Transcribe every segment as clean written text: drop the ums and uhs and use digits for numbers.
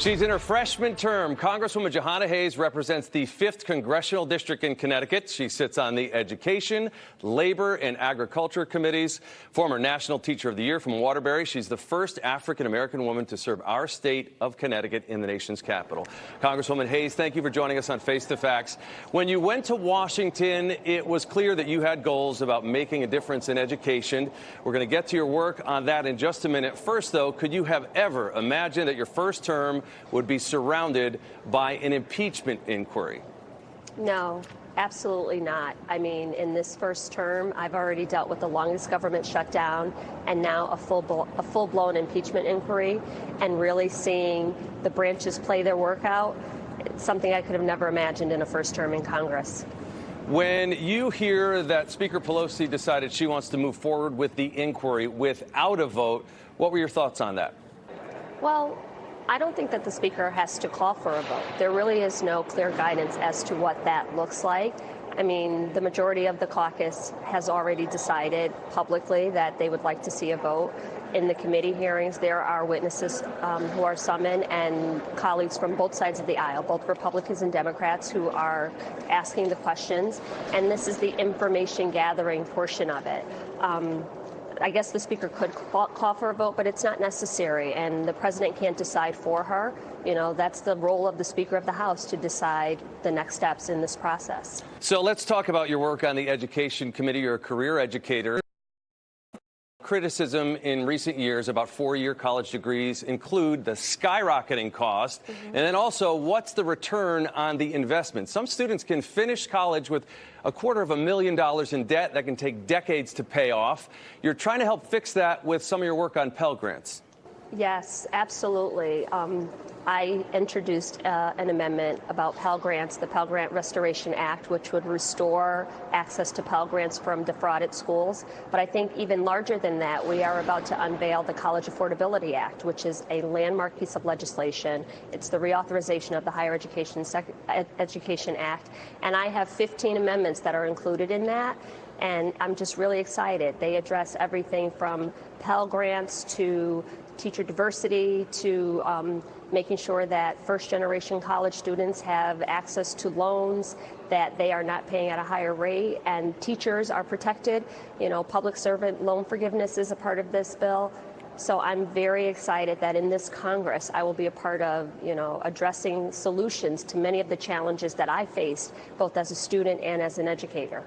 She's in her freshman term. Congresswoman Jahana Hayes represents the 5th Congressional District in Connecticut. She sits on the Education, Labor, and Agriculture committees. Former National Teacher of the Year from Waterbury, she's the first African-American woman to serve our state of Connecticut in the nation's capital. Congresswoman Hayes, thank you for joining us on Face the Facts. When you went to Washington, it was clear that you had goals about making a difference in education. We're going to get to your work on that in just a minute. First, though, could you have ever imagined that your first term would be surrounded by an impeachment inquiry? No, absolutely not. I mean, in this first term, I've already dealt with the longest government shutdown and now a full-blown impeachment inquiry, and really seeing the branches play their work out. It's something I could have never imagined in a first term in Congress. When you hear that Speaker Pelosi decided she wants to move forward with the inquiry without a vote, what were your thoughts on that? Well, I don't think that the Speaker has to call for a vote. There really is no clear guidance as to what that looks like. I mean, the majority of the caucus has already decided publicly that they would like to see a vote. In the committee hearings, there are witnesses who are summoned and colleagues from both sides of the aisle, both Republicans and Democrats, who are asking the questions. And this is the information gathering portion of it. I guess the Speaker could call for a vote, but it's not necessary, and the President can't decide for her. You know, that's the role of the Speaker of the House, to decide the next steps in this process. So let's talk about your work on the Education Committee. You're a career educator. Criticism in recent years about four-year college degrees include the skyrocketing cost, and then also what's the return on the investment. Some students can finish college with $250,000 in debt that can take decades to pay off. You're trying to help fix that with some of your work on Pell Grants. Yes, absolutely. I introduced an amendment about Pell Grants, the Pell Grant Restoration Act, which would restore access to Pell Grants from defrauded schools. But I think even larger than that, we are about to unveil the College Affordability Act, which is a landmark piece of legislation. It's the reauthorization of the Higher Education Act. And I have 15 amendments that are included in that. And I'm just really excited. They address everything from Pell Grants to teacher diversity to making sure that first-generation college students have access to loans, that they are not paying at a higher rate, and teachers are protected. You know, public servant loan forgiveness is a part of this bill. So I'm very excited that in this Congress, I will be a part of, addressing solutions to many of the challenges that I faced, both as a student and as an educator.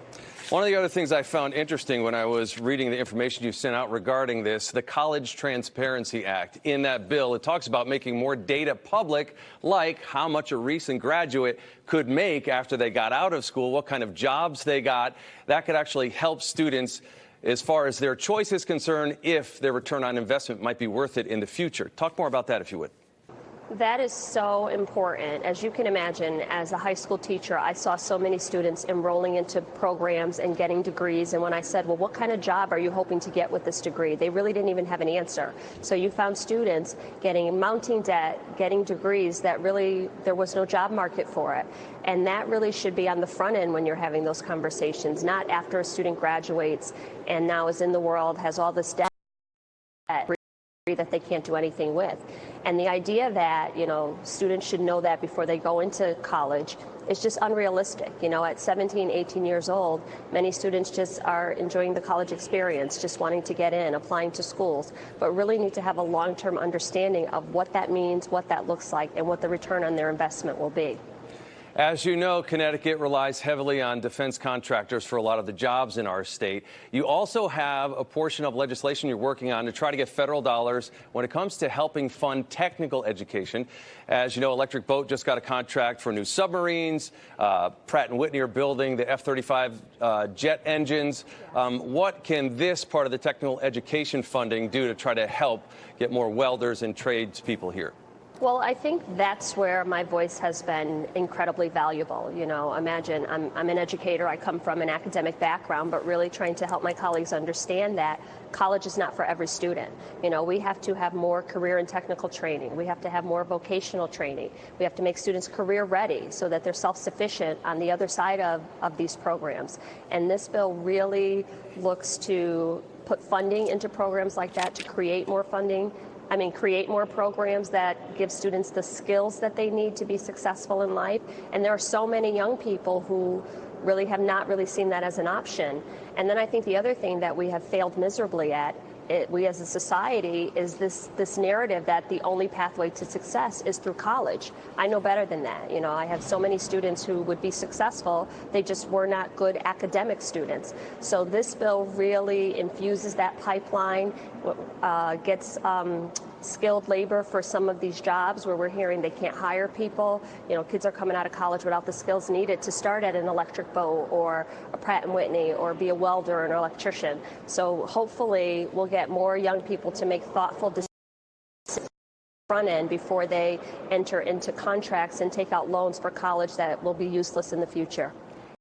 One of the other things I found interesting when I was reading the information you sent out regarding this, the College Transparency Act. In that bill, it talks about making more data public, like how much a recent graduate could make after they got out of school, what kind of jobs they got. That could actually help students as far as their choice is concerned, if their return on investment might be worth it in the future. Talk more about that, if you would. That is so important. As you can imagine, as a high school teacher, I saw so many students enrolling into programs and getting degrees. And when I said, well, what kind of job are you hoping to get with this degree? They really didn't even have an answer. So you found students getting mounting debt, getting degrees that really there was no job market for it. And that really should be on the front end when you're having those conversations, not after a student graduates and now is in the world, has all this debt that they can't do anything with. And the idea that, students should know that before they go into college is just unrealistic. At 17, 18 years old, many students just are enjoying the college experience, just wanting to get in, applying to schools, but really need to have a long-term understanding of what that means, what that looks like, and what the return on their investment will be. As you know, Connecticut relies heavily on defense contractors for a lot of the jobs in our state. You also have a portion of legislation you're working on to try to get federal dollars when it comes to helping fund technical education. As you know, Electric Boat just got a contract for new submarines. Pratt & Whitney are building the F-35 jet engines. What can this part of the technical education funding do to try to help get more welders and tradespeople here? Well, I think that's where my voice has been incredibly valuable. Imagine I'm an educator. I come from an academic background, but really trying to help my colleagues understand that college is not for every student. We have to have more career and technical training. We have to have more vocational training. We have to make students career ready so that they're self-sufficient on the other side of these programs. And this bill really looks to put funding into programs like that, to create more funding I mean, create more programs that give students the skills that they need to be successful in life. And there are so many young people who really have not really seen that as an option. And then I think the other thing that we have failed miserably at, we as a society, is this narrative that the only pathway to success is through college. I know better than that. You know, I have so many students who would be successful, they just were not good academic students. So this bill really infuses that pipeline, gets skilled labor for some of these jobs where we're hearing they can't hire people. You know, kids are coming out of college without the skills needed to start at an electric boat or a Pratt & Whitney or be a welder or an electrician. So hopefully we'll get more young people to make thoughtful decisions front end before they enter into contracts and take out loans for college that will be useless in the future.